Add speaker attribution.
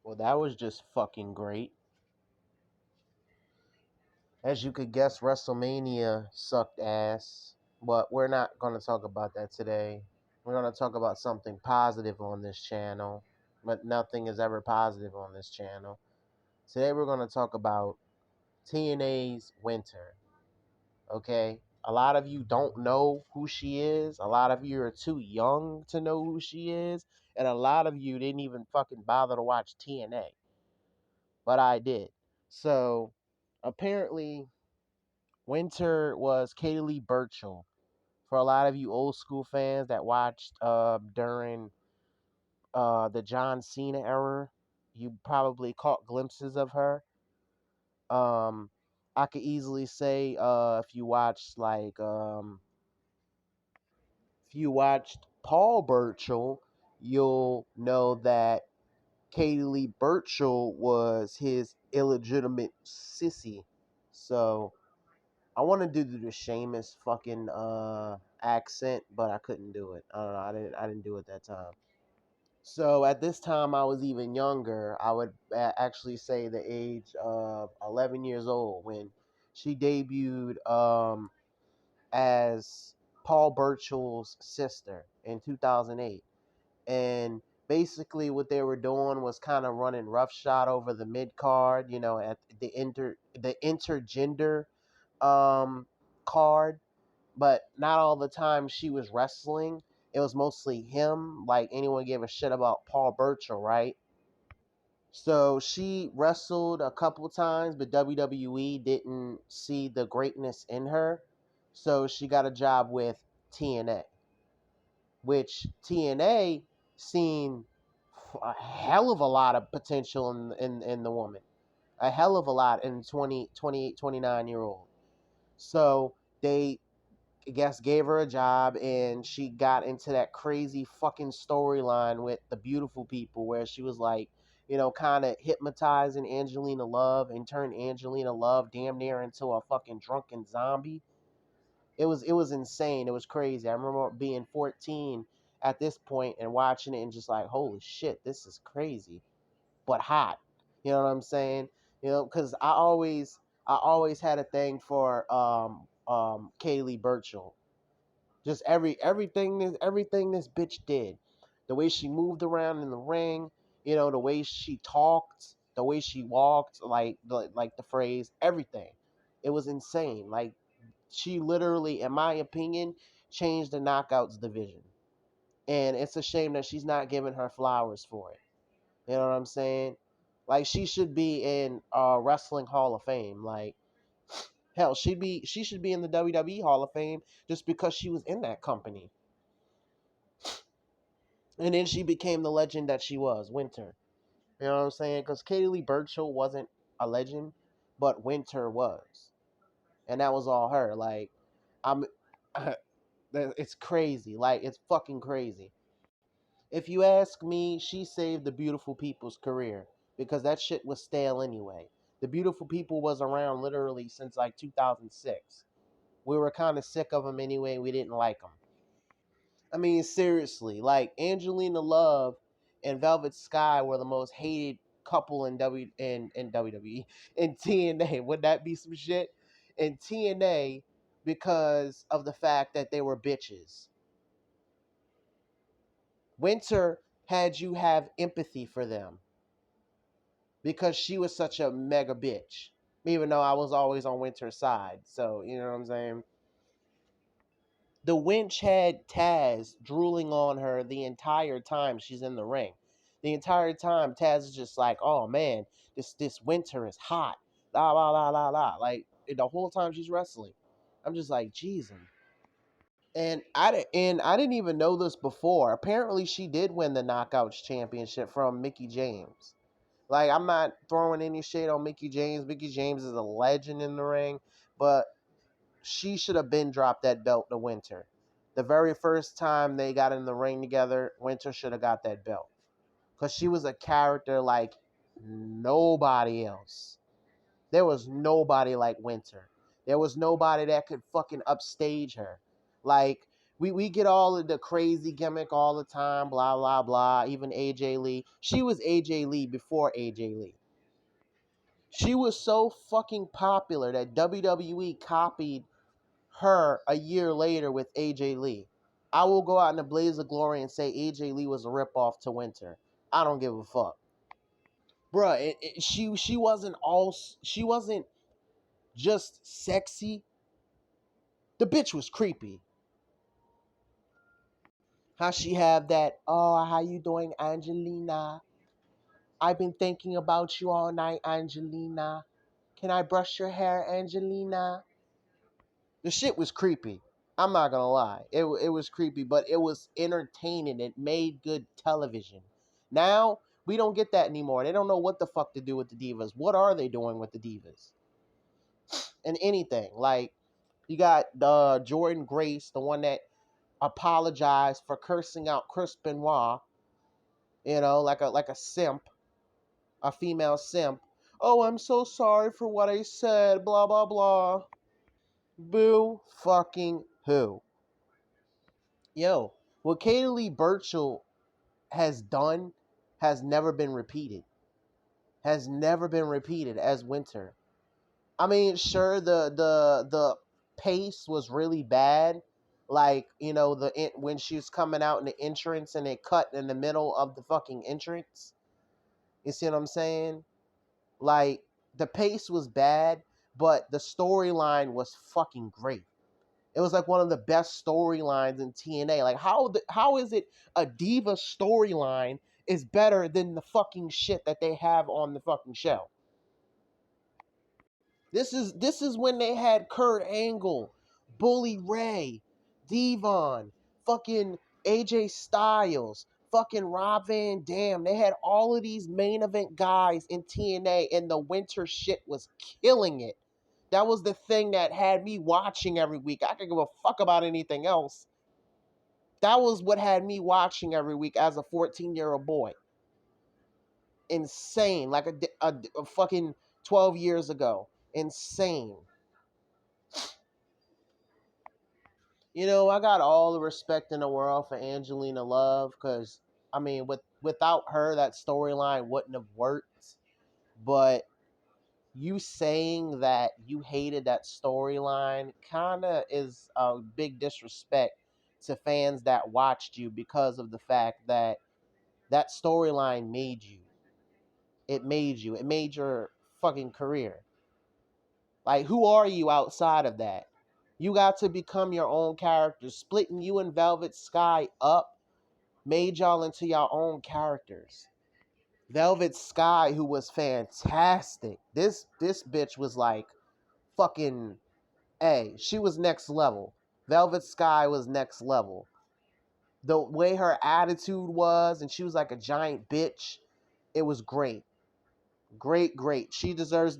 Speaker 1: Well, that was just fucking great. As you could guess, WrestleMania sucked ass, but we're not going to talk about that today. We're going to talk about something positive on this channel, but nothing is ever positive on this channel. Today, we're going to talk about TNA's Winter. Okay? A lot of you don't know who she is. A lot of you are too young to know who she is. And a lot of you didn't even fucking bother to watch TNA. But I did. So, apparently, Winter was Katie Lee Burchill. For a lot of you old school fans that watched during the John Cena era, you probably caught glimpses of her. Um, I could easily say if you watched if you watched Paul Burchill, you'll know that Katie Lee Burchill was his illegitimate sissy. So I wanted to do the Sheamus fucking accent, but I couldn't do it. I don't know. I didn't do it that time. So at this time, I was even younger. I would actually say the age of 11 years old when she debuted as Paul Burchill's sister in 2008. And basically, what they were doing was kind of running roughshod over the mid card, at the intergender card, but not all the time she was wrestling. It was mostly him. Like anyone gave a shit about Paul Burchill, right? So she wrestled a couple times, but WWE didn't see the greatness in her. So she got a job with TNA, which TNA seen a hell of a lot of potential in the woman. A hell of a lot in 29 year old. So they, I guess, gave her a job, and she got into that crazy fucking storyline with the beautiful people where she was like, kind of hypnotizing Angelina Love and turned Angelina Love damn near into a fucking drunken zombie. It was insane. It was crazy. I remember being 14 at this point and watching it and just like, holy shit, this is crazy, but hot. You know what I'm saying? Because I always had a thing for Kaylee Burchill. Just everything this bitch did, the way she moved around in the ring, the way she talked, the way she walked, like the phrase, everything. It was insane. Like she literally, in my opinion, changed the knockouts division. And it's a shame that she's not giving her flowers for it. You know what I'm saying? Like she should be in Wrestling Hall of Fame. Like hell, she should be in the WWE Hall of Fame just because she was in that company. And then she became the legend that she was, Winter. You know what I'm saying? Because Katie Lee Burchill wasn't a legend, but Winter was. And that was all her. Like, I'm it's crazy. Like, it's fucking crazy. If you ask me, she saved the beautiful people's career because that shit was stale anyway. The beautiful people was around literally since like 2006. We were kind of sick of them anyway. We didn't like them. I mean, seriously, like Angelina Love and Velvet Sky were the most hated couple in WWE in TNA. Would that be some shit? In TNA, because of the fact that they were bitches. Winter had you have empathy for them because she was such a mega bitch. Even though I was always on Winter's side. So, you know what I'm saying? The wench had Taz drooling on her the entire time she's in the ring. The entire time Taz is just like, oh man, this Winter is hot. La la la la la. Like the whole time she's wrestling. I'm just like, Jesus. And I didn't even know this before. Apparently she did win the Knockouts championship from Mickie James. Like, I'm not throwing any shade on Mickie James. Mickie James is a legend in the ring, but she should have been dropped that belt to Winter. The very first time they got in the ring together, Winter should have got that belt. Because she was a character like nobody else. There was nobody like Winter. There was nobody that could fucking upstage her. Like, We get all of the crazy gimmick all the time, blah blah blah. Even AJ Lee, she was AJ Lee before AJ Lee. She was so fucking popular that WWE copied her a year later with AJ Lee. I will go out in a blaze of glory and say AJ Lee was a ripoff to Winter. I don't give a fuck, bruh. She wasn't just sexy. The bitch was creepy. How she have that? Oh, how you doing, Angelina? I've been thinking about you all night, Angelina. Can I brush your hair, Angelina? The shit was creepy. I'm not gonna lie. It was creepy, but it was entertaining. It made good television. Now, we don't get that anymore. They don't know what the fuck to do with the divas. What are they doing with the divas? And anything. Like, you got Jordan Grace, the one that apologized for cursing out Chris Benoit, like a simp, a female simp. Oh, I'm so sorry for what I said, blah, blah, blah. Boo fucking who? Yo, what Kaylee Lee Burchill has done has never been repeated. Has never been repeated as Winter. I mean, sure, the pace was really bad. Like, when she was coming out in the entrance and it cut in the middle of the fucking entrance. You see what I'm saying? Like, the pace was bad, but the storyline was fucking great. It was like one of the best storylines in TNA. Like, how is it a diva storyline is better than the fucking shit that they have on the fucking show? This is when they had Kurt Angle, Bully Ray, Devon, fucking AJ Styles, fucking Rob Van Dam. They had all of these main event guys in TNA, and the Winter shit was killing it. That was the thing that had me watching every week. I could give a fuck about anything else. That was what had me watching every week as a 14-year-old boy. Insane. Like a fucking 12 years ago. Insane. I got all the respect in the world for Angelina Love because, I mean, without her, that storyline wouldn't have worked. But you saying that you hated that storyline kind of is a big disrespect to fans that watched you because of the fact that that storyline made you. It made you. It made your fucking career. Like, who are you outside of that? You got to become your own character. Splitting you and Velvet Sky up made y'all into your own characters. Velvet Sky, who was fantastic. This bitch was like fucking A. She was next level. Velvet Sky was next level. The way her attitude was, and she was like a giant bitch, it was great. Great, great. She deserves the